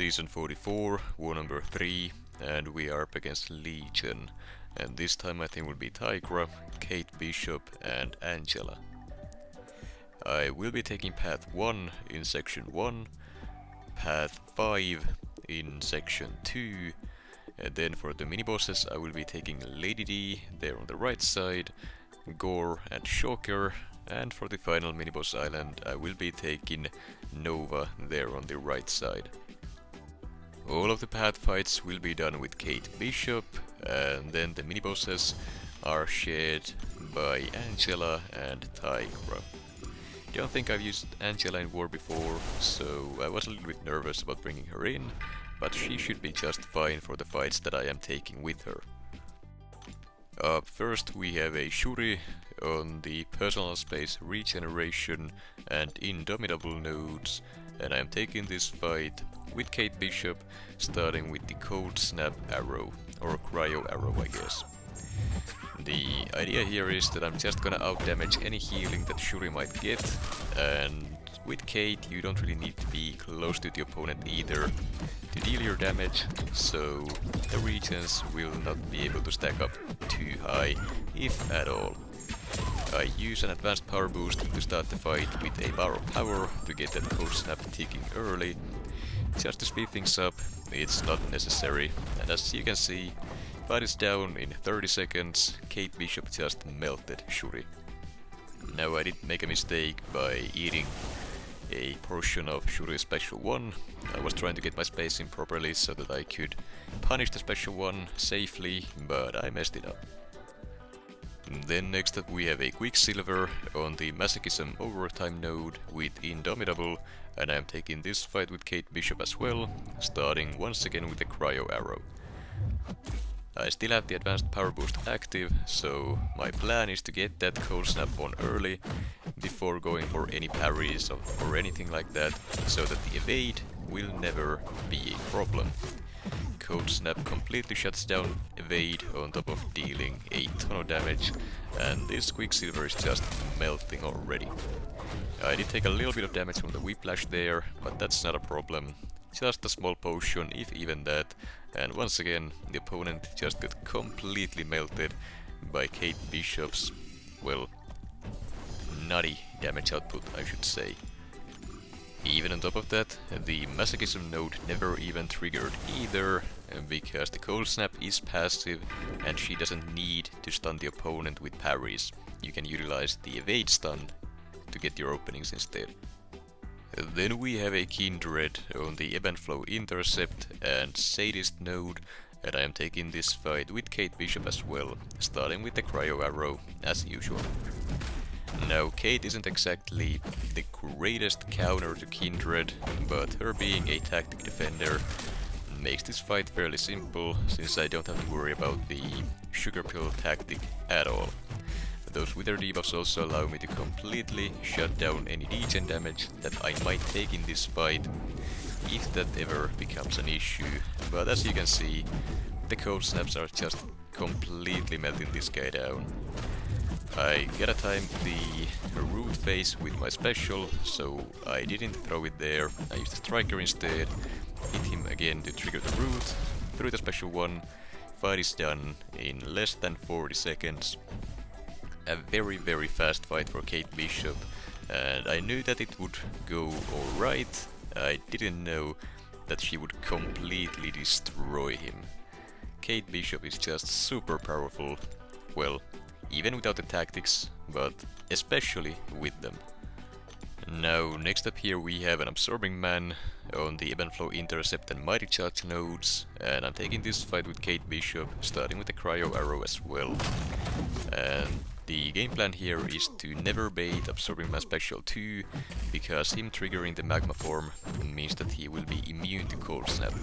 Season 44, War number 3, and we are up against Legion. And this time my team will be Tigra, Kate Bishop and Angela. I will be taking Path 1 in Section 1, Path 5 in Section 2, and then for the mini-bosses I will be taking Lady D there on the right side, Gorr and Shocker, and for the final mini-boss island I will be taking Nova there on the right side. All of the path fights will be done with Kate Bishop, and then the mini-bosses are shared by Angela and Tigra. Don't think I've used Angela in War before, so I was a little bit nervous about bringing her in, but she should be just fine for the fights that I am taking with her. Up first we have a Shuri on the personal space regeneration and indomitable nodes, and I am taking this fight with Kate Bishop, starting with the cold snap arrow, or cryo arrow I guess. The idea here is that I'm just gonna outdamage any healing that Shuri might get, and with Kate you don't really need to be close to the opponent either to deal your damage, so the regens will not be able to stack up too high, if at all. I use an advanced power boost to start the fight with a bar of power to get that cold snap ticking early. Just to speed things up, it's not necessary, and as you can see, fight is down in 30 seconds, Kate Bishop just melted Shuri. Now I did make a mistake by eating a portion of Shuri's special 1. I was trying to get my spacing properly so that I could punish the special 1 safely, but I messed it up. Then next up we have a Quicksilver on the Masochism overtime node with Indomitable, and I am taking this fight with Kate Bishop as well, starting once again with the cryo arrow. I still have the advanced power boost active, so my plan is to get that cold snap on early before going for any parries or anything like that, so that the evade will never be a problem. Cold snap completely shuts down evade on top of dealing a ton of damage, and this Quicksilver is just melting already. I did take a little bit of damage from the whiplash there, but that's not a problem. Just a small potion, if even that, and once again the opponent just got completely melted by Kate Bishop's, well, nutty damage output I should say. Even on top of that, the Masochism node never even triggered either, because the cold snap is passive and she doesn't need to stun the opponent with parries. You can utilize the evade stun to get your openings instead. Then we have a Kindred on the Ebb and Flow Intercept and Sadist node, and I am taking this fight with Kate Bishop as well, starting with the cryo arrow as usual. Now Kate isn't exactly the greatest counter to Kindred, but her being a tactic defender makes this fight fairly simple, since I don't have to worry about the sugar pill tactic at all. Those wither debuffs also allow me to completely shut down any degen damage that I might take in this fight, if that ever becomes an issue, but as you can see, the cold snaps are just completely melting this guy down. I gotta time the root phase with my special, so I didn't throw it there, I used the striker instead, hit him again to trigger the root, threw the special 1, fight is done in less than 40 seconds. A very fast fight for Kate Bishop, and I knew that it would go alright. I didn't know that she would completely destroy him. Kate Bishop is just super powerful, well, even without the tactics, but especially with them. Now, next up here we have an Absorbing Man on the Ebb and Flow Intercept and Mighty Charge nodes, and I'm taking this fight with Kate Bishop, starting with the cryo arrow as well. And the game plan here is to never bait Absorbing Man Special 2, because him triggering the magma form means that he will be immune to cold snap.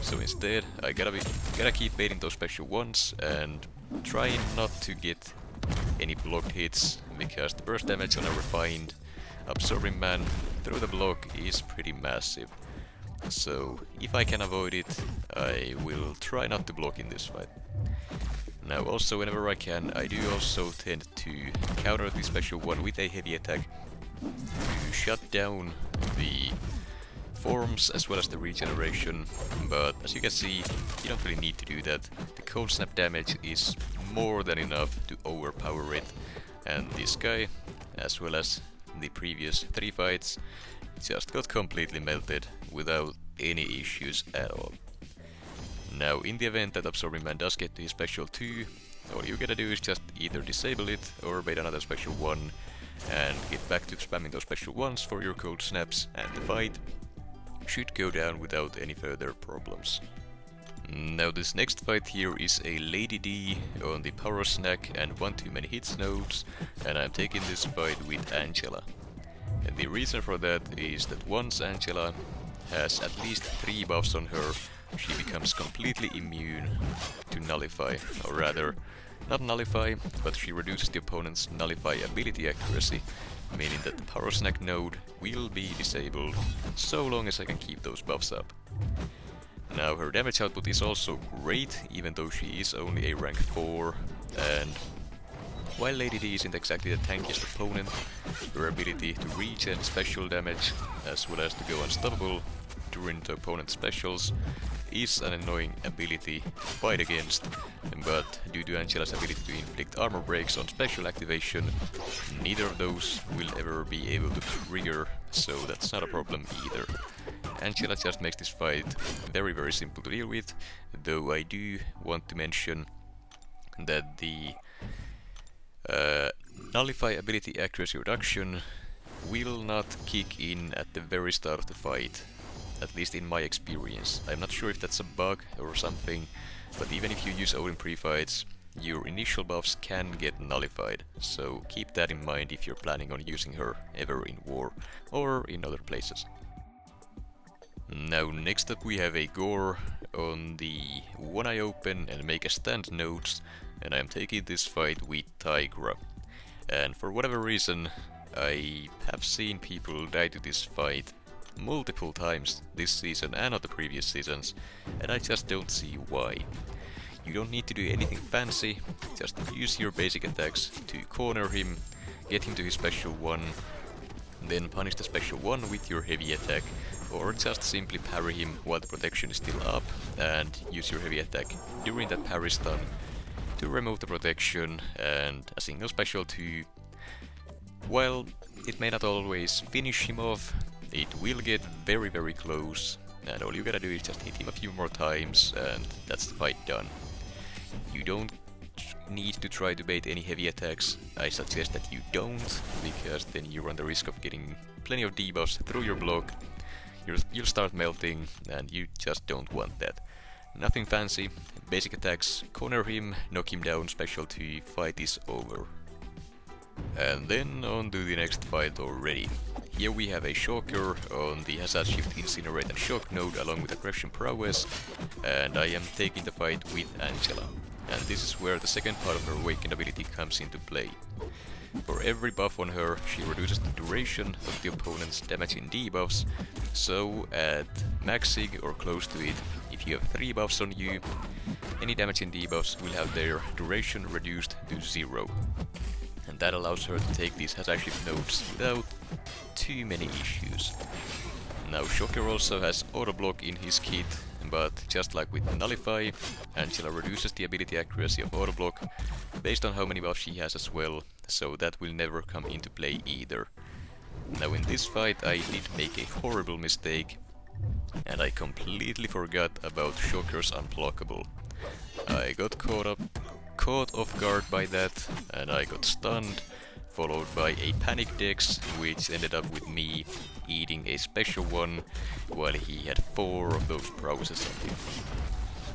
So instead, I gotta keep baiting those special 1s and trying not to get any blocked hits, because the burst damage on a refined Absorbing Man through the block is pretty massive. So if I can avoid it, I will try not to block in this fight. Now also whenever I can, I do also tend to counter the special 1 with a heavy attack to shut down the forms as well as the regeneration, but as you can see, you don't really need to do that. The cold snap damage is more than enough to overpower it, and this guy, as well as the previous 3 fights, just got completely melted without any issues at all. Now, in the event that Absorbing Man does get to his special 2, all you gotta do is just either disable it or wait another special 1 and get back to spamming those special 1s for your cold snaps, and the fight should go down without any further problems. Now this next fight here is a Lady D on the Power Snack and 1 too many hits nodes, and I'm taking this fight with Angela. And the reason for that is that once Angela has at least 3 buffs on her, she becomes completely immune to Nullify, or rather, not Nullify, but she reduces the opponent's Nullify ability accuracy, meaning that the Power Snack node will be disabled so long as I can keep those buffs up. Now her damage output is also great, even though she is only a rank 4, and while Lady D isn't exactly the tankiest opponent, her ability to regen special damage, as well as to go unstoppable during the opponent's specials, is an annoying ability to fight against, but due to Angela's ability to inflict armor breaks on special activation, neither of those will ever be able to trigger, so that's not a problem either. Angela just makes this fight very simple to deal with, though I do want to mention that the Nullify ability accuracy reduction will not kick in at the very start of the fight, at least in my experience. I'm not sure if that's a bug or something, but even if you use Odin pre-fights, your initial buffs can get nullified, so keep that in mind if you're planning on using her ever in war or in other places. Now next up we have a Gorr on the One Eye Open and Make a Stand nodes, and I'm taking this fight with Tigra. And for whatever reason, I have seen people die to this fight multiple times this season and not the previous seasons, and I just don't see why. You don't need to do anything fancy, just use your basic attacks to corner him, get him to his special 1, then punish the special 1 with your heavy attack, or just simply parry him while the protection is still up and use your heavy attack during that parry stun to remove the protection, and a single special 2. While it may not always finish him off, it will get very close, and all you gotta do is just hit him a few more times and that's the fight done. You don't need to try to bait any heavy attacks. I suggest that you don't, because then you run the risk of getting plenty of debuffs through your block. You'll start melting, and you just don't want that. Nothing fancy, basic attacks, corner him, knock him down, special 2, fight is over. And then on to the next fight already. Here we have a Shocker on the Hazard Shift, Incinerate and Shock node along with Aggression Prowess, and I am taking the fight with Angela. And this is where the second part of her Awakened ability comes into play. For every buff on her, she reduces the duration of the opponent's damage in debuffs, so at maxing or close to it, if you have 3 buffs on you, any damage in debuffs will have their duration reduced to 0. And that allows her to take these Hazard Shift nodes without too many issues. Now Shocker also has auto block in his kit, but just like with Nullify, Angela reduces the ability accuracy of auto block based on how many buffs she has as well, so that will never come into play either. Now in this fight I did make a horrible mistake, and I completely forgot about Shocker's unblockable. I got caught off guard by that, and I got stunned, followed by a panic dex, which ended up with me eating a special 1 while he had 4 of those prowesses on him.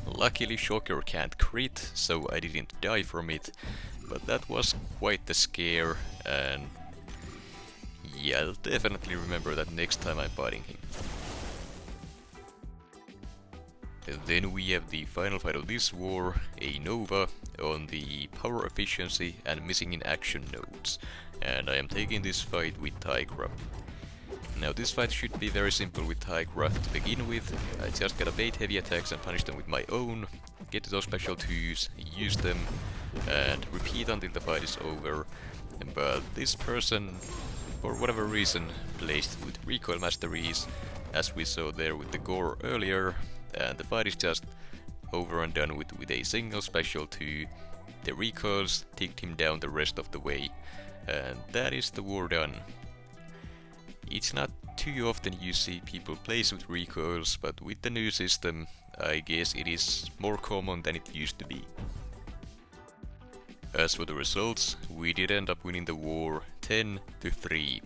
Luckily Shocker can't crit, so I didn't die from it, but that was quite the scare, and yeah, I'll definitely remember that next time I'm fighting him. Then we have the final fight of this war, a Nova on the Power Efficiency and Missing in Action nodes, and I am taking this fight with Tigra. Now this fight should be very simple with Tigra to begin with. I just gotta bait heavy attacks and punish them with my own, get to those special 2s, use them, and repeat until the fight is over. But this person for whatever reason, placed with recoil masteries, as we saw there with the Gorr earlier, and the fight is just over and done with a single special 2. The recoils ticked him down the rest of the way, and that is the war done. It's not too often you see people place with recoils, but with the new system, I guess it is more common than it used to be. As for the results, we did end up winning the war 10-3.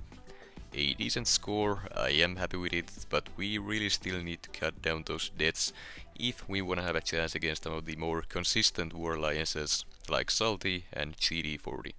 A decent score, I am happy with it, but we really still need to cut down those deaths if we wanna have a chance against some of the more consistent war alliances like Salty and GD40.